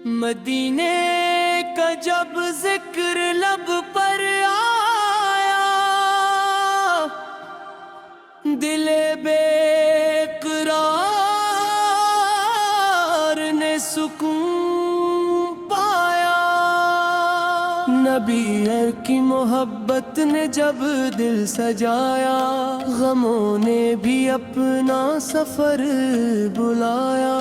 مدینے کا جب ذکر لب پر آیا، دل بے قرار نے سکون پایا۔ نبی کی محبت نے جب دل سجایا، غموں نے بھی اپنا سفر بلایا۔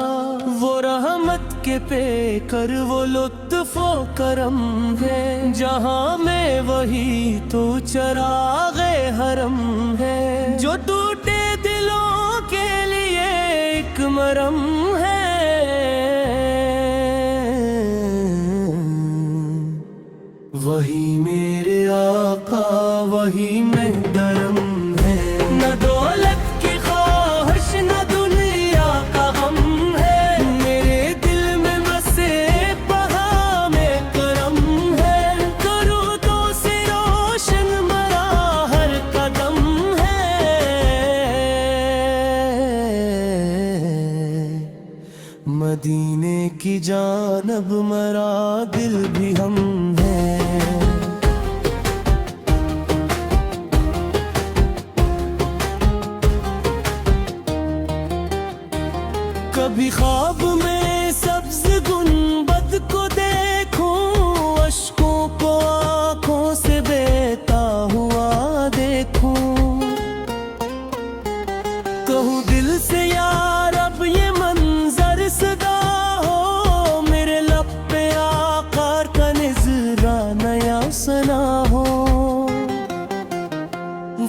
وہ رحمت کے پیکر، وہ لطف و کرم ہے، جہاں میں وہی تو چراغ حرم ہے، جو ٹوٹے دلوں کے لیے ایک مرہم ہے۔ وہی میرے آقا، وہی محترم ہے، نہ دولت کی خواہش نہ دنیا کا غم ہے، میرے دل میں بسے بہام کرم ہے، درودوں سے روشن مرا ہر قدم ہے۔ مدینے کی جانب مرا دل بھی ہم ہے۔ کبھی خواب میں سبز گنبد کو دیکھوں، اشکوں کو آنکھوں سے بہتا ہوا دیکھوں، کہوں دل سے یار اب یہ منظر صدا ہو، میرے لب پہ آقا کا نذرانہ یا ثنا ہو۔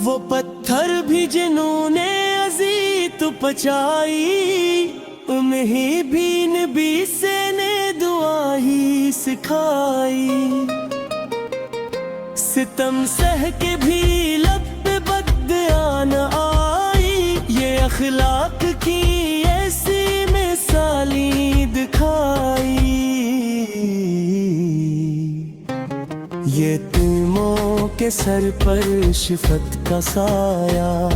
وہ پتھر بھی جنہوں نے اذیت پچائی، انہیں بھی نبی سے نے دعا ہی سکھائی، ستم سہ کے بھی لب پہ بددعا نہ آئی، یہ اخلاق کی ایسی مثالیں دکھائی۔ یتیموں کے سر پر شفقت کا سایہ،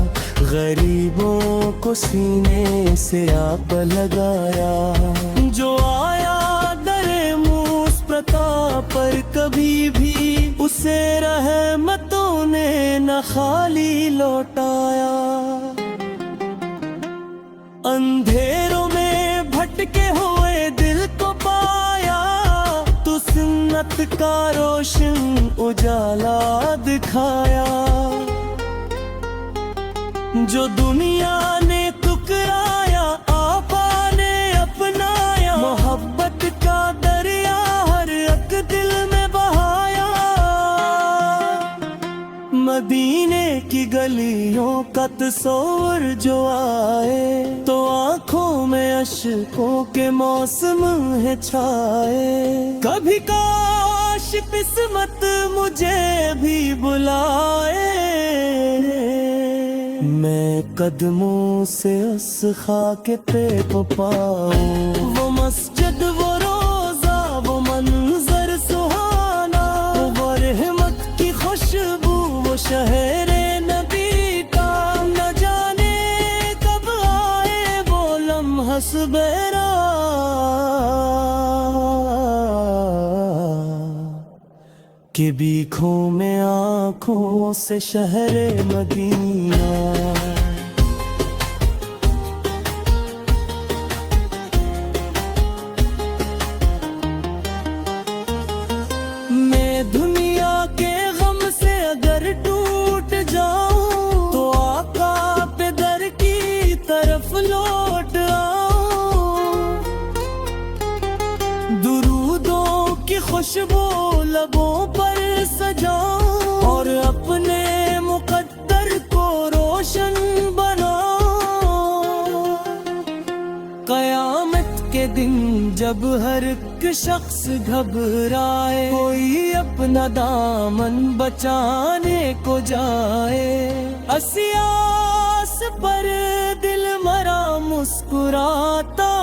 غریبوں کو سینے سے آپ لگایا، جو آیا در موس پرتاپ پر کبھی بھی اسے رحمتوں نے نہ خالی لوٹایا۔ اندھیروں میں بھٹکے ہوئے دل کو پایا، تو سنت کا روشن اجالا دکھایا، جو دنیا نے ٹکرایا آقا نے اپنایا، محبت کا دریا ہر ایک دل میں بہایا۔ مدینے کی گلیوں کا تصور جو آئے، تو آنکھوں میں اشکوں کے موسم ہے چھائے، کبھی کاش قسمت مجھے بھی بلائے، میں قدموں سے اس خاک پہ پاؤں، وہ مسجد وہ روزہ وہ منظر سہانا، وہ رحمت کی خوشبو وہ شہر نبی کا، نہ جانے کب آئے وہ لمحہ سبیرا، کہ بھیکھوں میں آنکھوں سے شہر مدینہ۔ میں دنیا کے غم سے اگر ٹوٹ جاؤں، تو آقا پہ در کی طرف لوٹ آؤں، درودوں کی خوشبو لبوں پر سجاؤں، اور اپنے مقدر کو روشن بناؤں۔ قیامت کے دن جب ہر ایک شخص گھبرائے، کوئی اپنا دامن بچانے کو جائے، اسیاس پر دل مرا مسکراتا،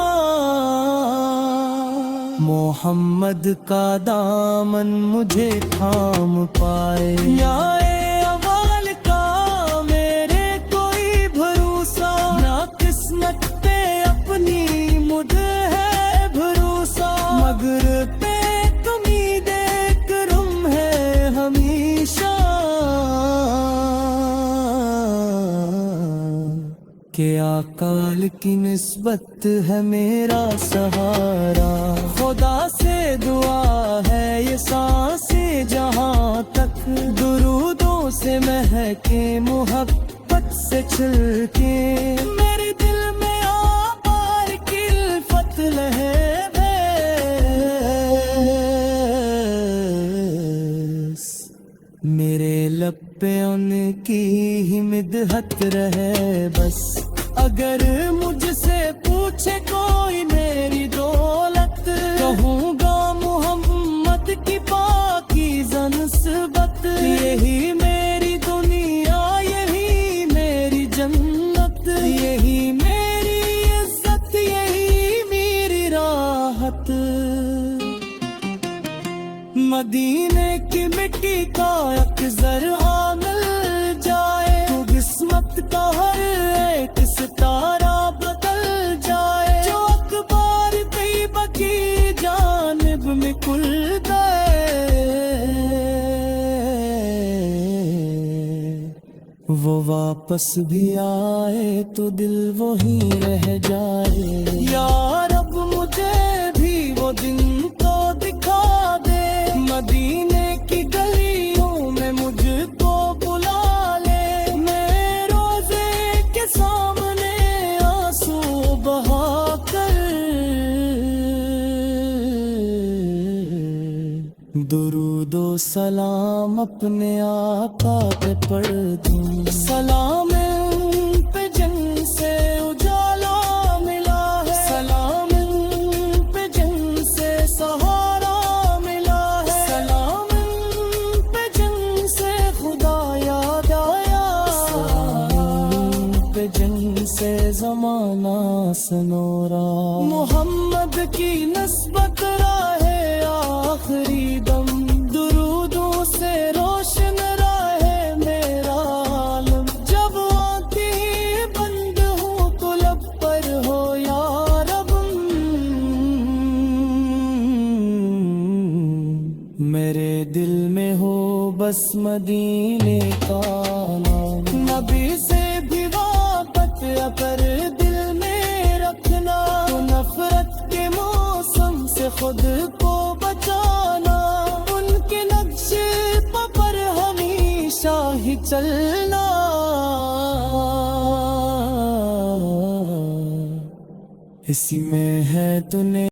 محمد کا دامن مجھے تھام پائے، یا اول کا میرے کوئی بھروسہ، نہ قسمت پہ اپنی مجھ ہے بھروسہ، مگر کہ آقال کی نسبت ہے میرا سہارا. خدا سے دعا ہے یہ سانسیں جہاں تک درودوں سے مہکے محبت سے چھل کے. میرے دل میں آبار کی الفت لہے بھیس، میرے لب پہ ان کی ہی مدحت رہے بس. اگر مجھ سے پوچھے کوئی میری دولت، کہوں گا محمد کی پاکیزہ نسبت. یہی میری دنیا، یہی میری جنت، یہی میری عزت، یہی میری راحت. مدینے کی مٹی کا ایک ذرہ مل جائے تو قسمت کا ہر ایک ستارہ بدل جائے. جو اخبار طیبہ کی جانب میں کھل گئے وہ واپس بھی آئے تو دل وہی رہ جائے. یا رب مجھے بھی وہ دن تو دکھا دے، مدینے کی گلیوں میں مجھ کو بلا لے. میں روزے کے سامنے آنسو بہا کر درود و سلام اپنے آقا پہ پڑھ دوں. سلام ان پہ جن سے اجالا ملا ہے، سلام ان پہ جن سے سہارا ملا ہے، سلام ان پہ جن سے خدا یاد آیا، سلام ان پہ جن سے زمانہ سنورا. محمد کی نسبت راہ آخری دم، درودوں سے روشن راہ میرا عالم. جب آنکھیں بند ہوں تو لب پر ہو یا رب، میرے دل میں ہو بس مدینے کا نام. نبی سے بھی محبت اگر دل میں رکھنا تو نفرت کے موسم سے خود کو بچانا. ان کے نقش پر ہمیشہ ہی چلنا، اسی میں ہے تو نے